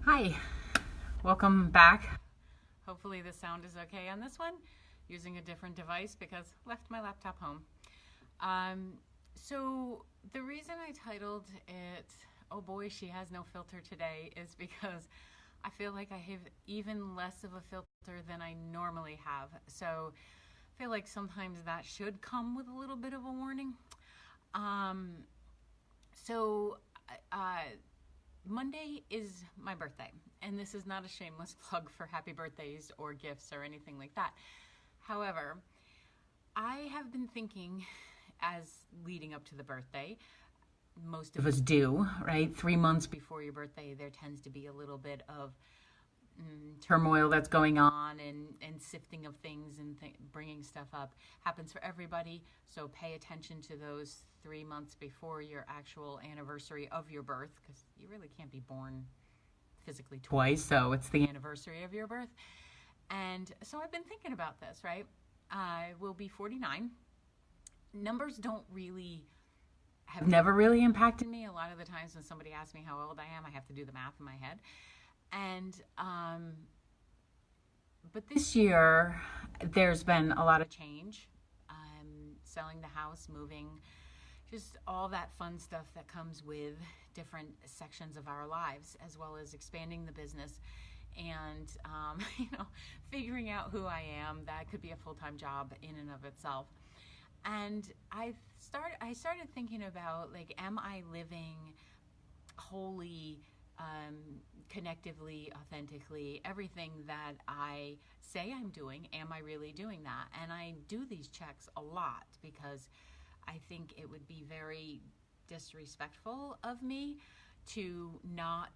Hi, welcome back. Hopefully the sound is okay on this one. Using a different device because left my laptop home. So the reason I titled it, "Oh boy, she has no filter today," is because I feel like I have even less of a filter than I normally have. So I feel like sometimes that should come with a little bit of a warning. Um, so uh, Monday is my birthday, and this is not a shameless plug for happy birthdays or gifts or anything like that. However, I have been thinking as leading up to the birthday, most of us do, right? 3 months before your birthday, there tends to be a little bit of turmoil that's going on and sifting of things and bringing stuff up. Happens for everybody, so pay attention to those 3 months before your actual anniversary of your birth, because you really can't be born physically twice, so it's the anniversary of your birth. And so I've been thinking about this, right? I will be 49. Numbers don't really have never really impacted me. A lot of the times when somebody asks me how old I am, I have to do the math in my head. And but this year there's been a lot of change. Selling the house, moving, just all that fun stuff that comes with different sections of our lives, as well as expanding the business and figuring out who I am. That could be a full-time job in and of itself. And I started thinking about, like, am I living wholly, connectively, authentically, everything that I say I'm doing, am I really doing that? And I do these checks a lot because I think it would be very disrespectful of me to not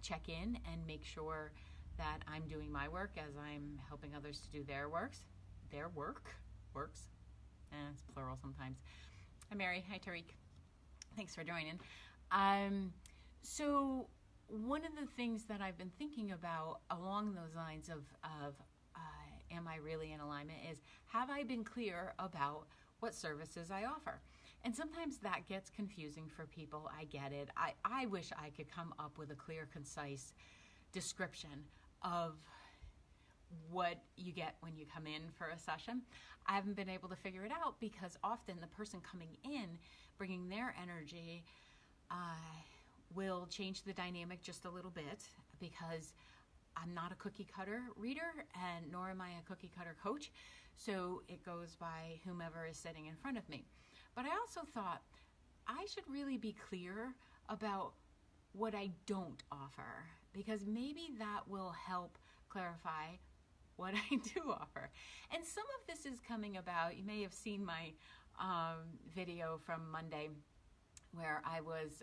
check in and make sure that I'm doing my work as I'm helping others to do their works. Their works. It's plural sometimes. Hi, Mary. Hi, Tariq. Thanks for joining. So one of the things that I've been thinking about along those lines of am I really in alignment is, have I been clear about what services I offer? And sometimes that gets confusing for people. I get it. I wish I could come up with a clear, concise description of what you get when you come in for a session. I haven't been able to figure it out because often the person coming in, bringing their energy, will change the dynamic just a little bit, because I'm not a cookie cutter reader, and nor am I a cookie cutter coach. So it goes by whomever is sitting in front of me. But I also thought I should really be clear about what I don't offer, because maybe that will help clarify what I do offer. And some of this is coming about. You may have seen my video from Monday where I was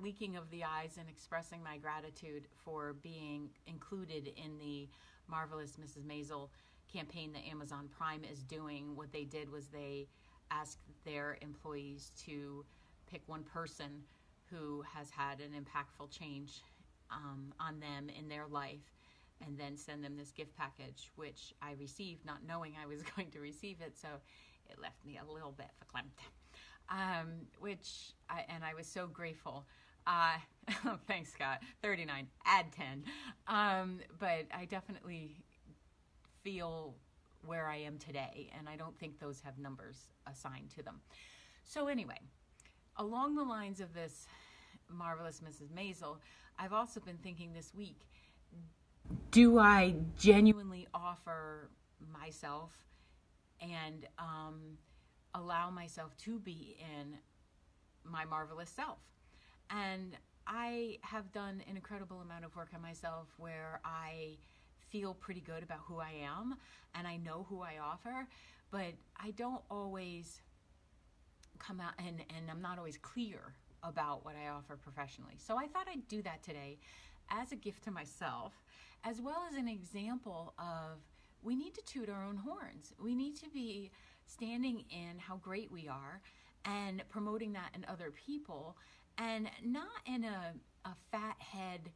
leaking of the eyes and expressing my gratitude for being included in the Marvelous Mrs. Maisel campaign that Amazon Prime is doing. What they did was they asked their employees to pick one person who has had an impactful change on them in their life, and then send them this gift package, which I received not knowing I was going to receive it, so it left me a little bit verklempt. I was so grateful. Thanks, Scott. 39, add 10. But I definitely feel where I am today, and I don't think those have numbers assigned to them. So anyway, along the lines of this Marvelous Mrs. Maisel, I've also been thinking this week, do I genuinely offer myself and allow myself to be in my marvelous self? And I have done an incredible amount of work on myself where I feel pretty good about who I am and I know who I offer, but I don't always come out and I'm not always clear about what I offer professionally. So I thought I'd do that today as a gift to myself, as well as an example of, we need to toot our own horns. We need to be standing in how great we are and promoting that in other people, and not in a fat head,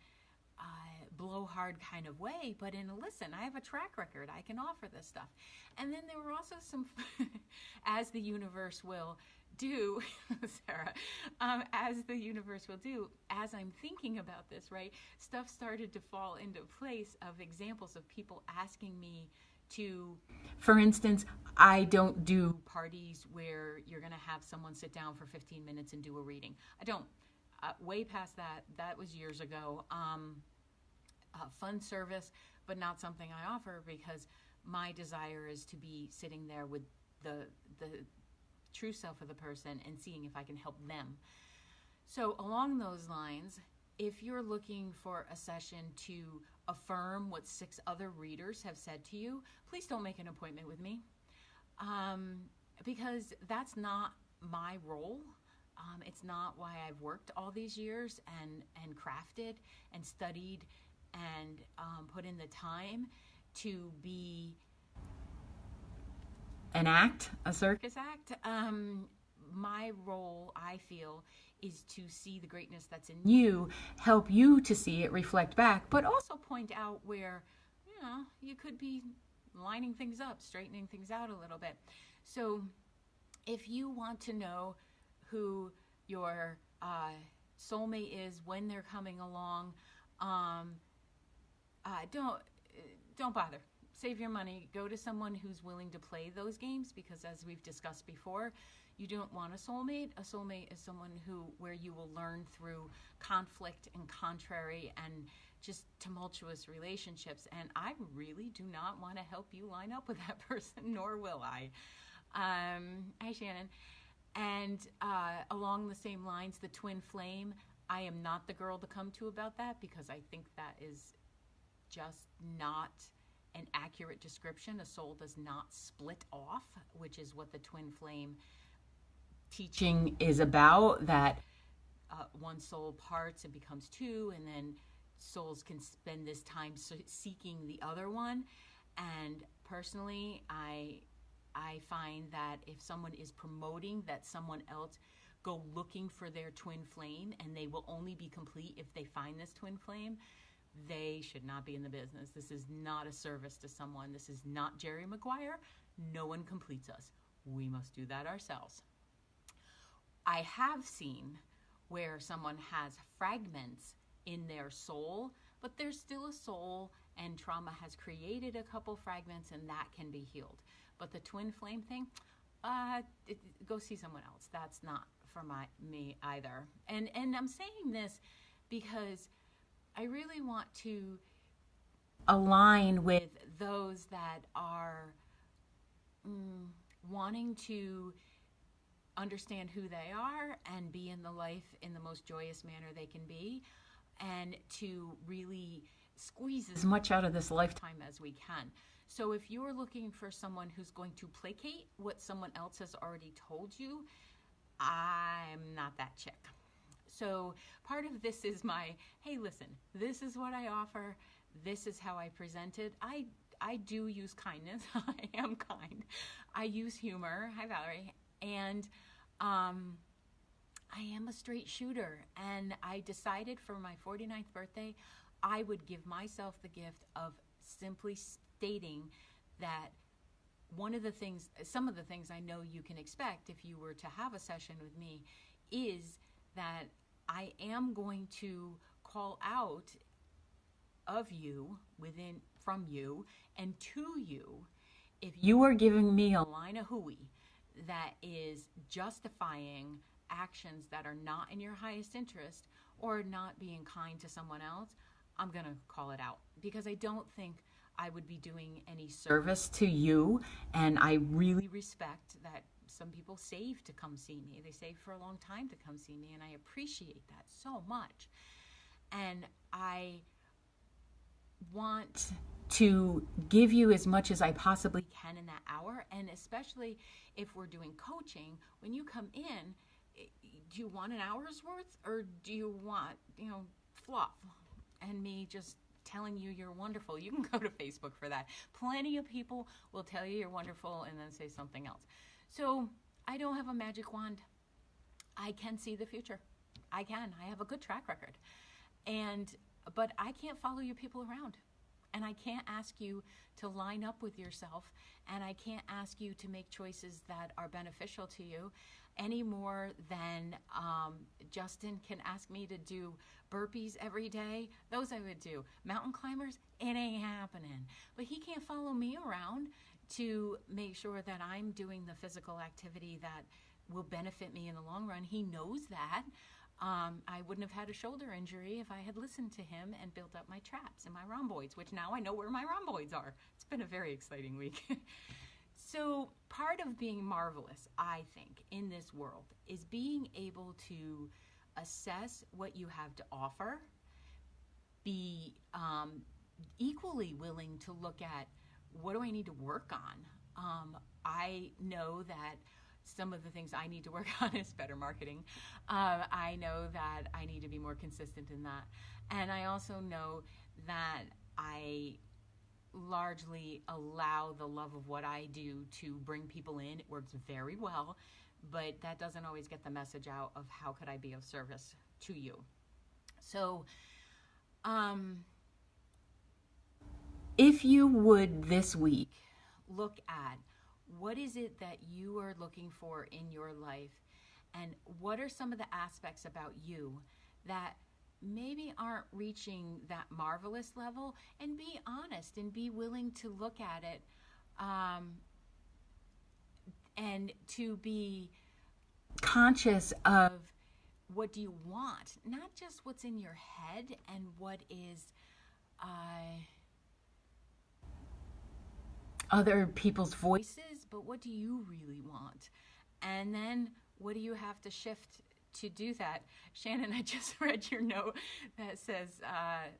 blowhard kind of way, but in a, listen, I have a track record, I can offer this stuff. And then there were also some, as the universe will do, Sarah, as the universe will do, as I'm thinking about this, right, stuff started to fall into place of examples of people asking me to, for instance, I don't do parties where you're going to have someone sit down for 15 minutes and do a reading. I don't. Way past that. That was years ago. Fun service, but not something I offer because my desire is to be sitting there with the true self of the person and seeing if I can help them. So along those lines, if you're looking for a session to affirm what 6 other readers have said to you, please don't make an appointment with me, because that's not my role. It's not why I've worked all these years and crafted and studied and put in the time to be an act, a circus act. My role, I feel, is to see the greatness that's in you, help you to see it, reflect back, but also point out where, you could be lining things up, straightening things out a little bit. So if you want to know who your soulmate is when they're coming along, don't bother. Save your money. Go to someone who's willing to play those games, because as we've discussed before, you don't want a soulmate. A soulmate is someone where you will learn through conflict and contrary and just tumultuous relationships. And I really do not want to help you line up with that person, nor will I. Hi, Shannon. And along the same lines, the twin flame, I am not the girl to come to about that, because I think that is just not an accurate description. A soul does not split off, which is what the twin flame teaching is about, that one soul parts and becomes 2, and then souls can spend this time seeking the other one. And personally, I find that if someone is promoting that someone else go looking for their twin flame, and they will only be complete if they find this twin flame, they should not be in the business. This is not a service to someone. This is not Jerry Maguire. No one completes us. We must do that ourselves. I have seen where someone has fragments in their soul, but there's still a soul, and trauma has created a couple fragments, and that can be healed. But the twin flame thing, go see someone else. That's not for me either. And I'm saying this because I really want to align with those that are wanting to understand who they are and be in the life in the most joyous manner they can be, and to really squeeze as much out of this lifetime as we can. So if you're looking for someone who's going to placate what someone else has already told you, I'm not that chick. So part of this is my, hey, listen, this is what I offer. This is how I present it. I do use kindness. I am kind. I use humor. Hi, Valerie. And I am a straight shooter. And I decided for my 49th birthday, I would give myself the gift of simply stating that some of the things I know you can expect if you were to have a session with me is that I am going to call out of you, from you, and to you, if you are giving me a line of hooey that is justifying actions that are not in your highest interest or not being kind to someone else, I'm going to call it out, because I don't think I would be doing any service to you. And I really respect that some people save to come see me. They save for a long time to come see me, and I appreciate that so much. And I want to give you as much as I possibly can in that hour. And especially if we're doing coaching, when you come in, do you want an hour's worth, or do you want, fluff and me just telling you you're wonderful? You can go to Facebook for that. Plenty of people will tell you you're wonderful and then say something else. So I don't have a magic wand. I can see the future. I have a good track record. But I can't follow your people around. And I can't ask you to line up with yourself. And I can't ask you to make choices that are beneficial to you. any more than Justin can ask me to do burpees every day. Those I would do. Mountain climbers, it ain't happening. But he can't follow me around to make sure that I'm doing the physical activity that will benefit me in the long run. He knows that. I wouldn't have had a shoulder injury if I had listened to him and built up my traps and my rhomboids, which now I know where my rhomboids are. It's been a very exciting week. So part of being marvelous, I think, in this world is being able to assess what you have to offer, be equally willing to look at what do I need to work on. I know that some of the things I need to work on is better marketing. I know that I need to be more consistent in that. And I also know that I largely allow the love of what I do to bring people in. It works very well, but that doesn't always get the message out of how could I be of service to you. So, if you would this week look at what is it that you are looking for in your life, and what are some of the aspects about you that maybe aren't reaching that marvelous level, and be honest and be willing to look at it and to be conscious of what do you want, not just what's in your head and what is other people's voices, but what do you really want? And then what do you have to shift to do that? Shannon, I just read your note that says,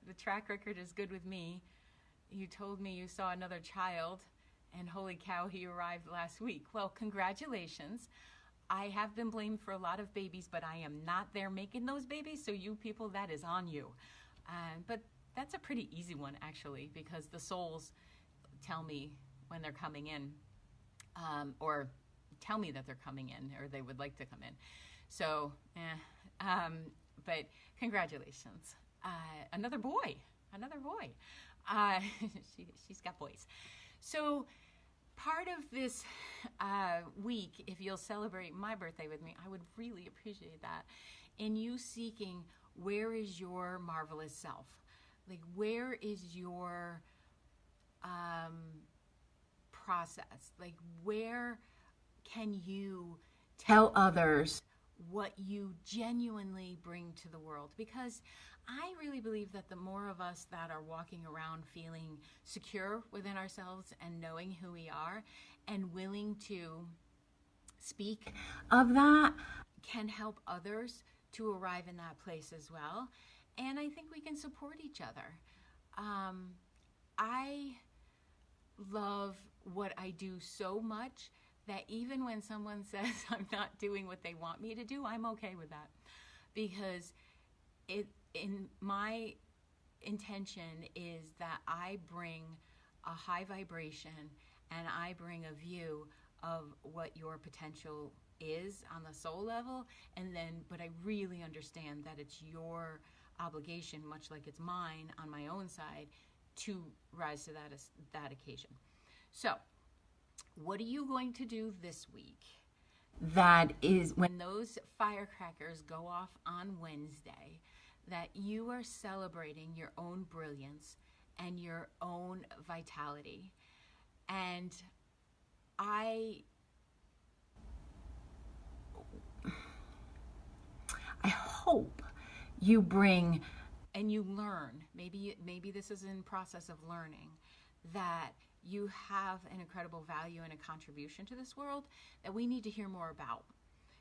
the track record is good with me. You told me you saw another child, and holy cow, he arrived last week. Well, congratulations. I have been blamed for a lot of babies, but I am not there making those babies, so you people, that is on you. But that's a pretty easy one, actually, because the souls tell me when they're coming in, or tell me that they're coming in, or they would like to come in. So, but congratulations. Another boy. She's got boys. So part of this week, if you'll celebrate my birthday with me, I would really appreciate that. In you seeking, where is your marvelous self? Like, where is your process? Like, where can you tell others what you genuinely bring to the world? Because I really believe that the more of us that are walking around feeling secure within ourselves and knowing who we are and willing to speak of that can help others to arrive in that place as well. And I think we can support each other. I love what I do so much that even when someone says I'm not doing what they want me to do, I'm okay with that, because my intention is that I bring a high vibration and I bring a view of what your potential is on the soul level, but I really understand that it's your obligation, much like it's mine on my own side, to rise to that occasion. So, what are you going to do this week? That is when those firecrackers go off on Wednesday, that you are celebrating your own brilliance and your own vitality. And I hope you bring and you learn, maybe this is in process of learning, that you have an incredible value and a contribution to this world that we need to hear more about.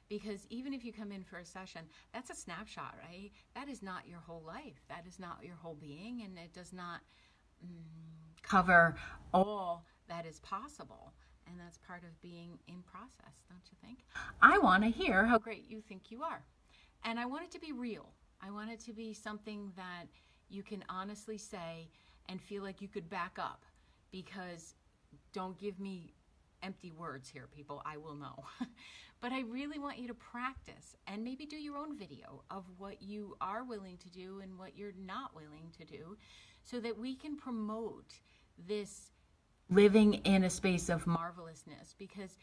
Because even if you come in for a session, that's a snapshot, right? That is not your whole life. That is not your whole being, and it does not cover all that is possible. And that's part of being in process, don't you think? I want to hear how great you think you are. And I want it to be real. I want it to be something that you can honestly say and feel like you could back up. Because don't give me empty words here, people. I will know. But I really want you to practice and maybe do your own video of what you are willing to do and what you're not willing to do, so that we can promote this living in a space of marvelousness. Because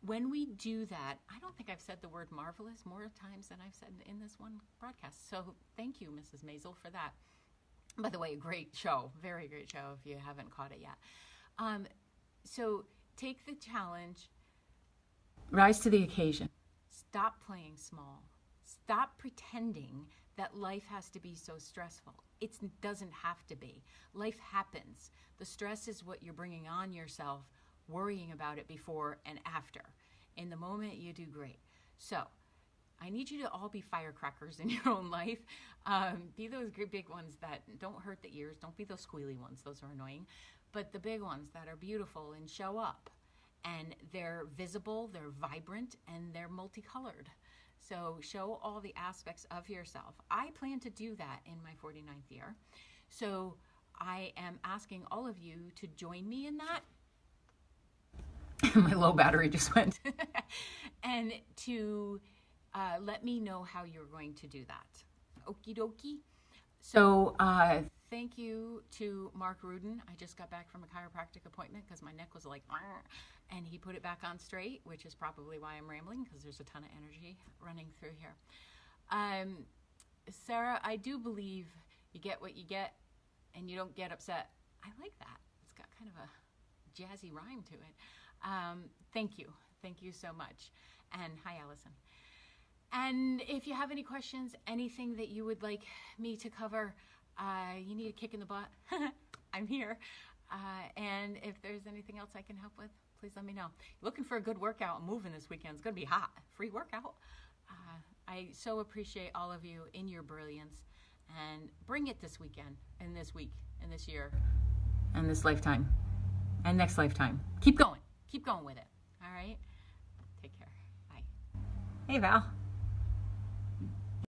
when we do that, I don't think I've said the word marvelous more times than I've said in this one broadcast. So thank you, Mrs. Maisel, for that. By the way, great show, very great show if you haven't caught it yet. So take the challenge, rise to the occasion, stop playing small, stop pretending that life has to be so stressful. It doesn't have to be. Life happens. The stress is what you're bringing on yourself, worrying about it before and after. In the moment, you do great. So I need you to all be firecrackers in your own life. Be those great big ones that don't hurt the ears. Don't be those squealy ones. Those are annoying. But the big ones that are beautiful and show up. And they're visible, they're vibrant, and they're multicolored. So show all the aspects of yourself. I plan to do that in my 49th year. So I am asking all of you to join me in that. My low battery just went. And to let me know how you're going to do that. Okie dokie. So thank you to Mark Rudin. I just got back from a chiropractic appointment because my neck was like, and he put it back on straight, which is probably why I'm rambling, because there's a ton of energy running through here. Sarah, I do believe you get what you get and you don't get upset. I like that. It's got kind of a jazzy rhyme to it. Thank you. Thank you so much. And hi, Allison. And if you have any questions, anything that you would like me to cover, you need a kick in the butt, I'm here. And if there's anything else I can help with, please let me know. Looking for a good workout, moving this weekend. It's going to be hot. Free workout. I so appreciate all of you in your brilliance, and bring it this weekend, and this week, and this year, and this lifetime, and next lifetime. Keep going. Keep going with it. All right? Take care. Bye. Hey, Val.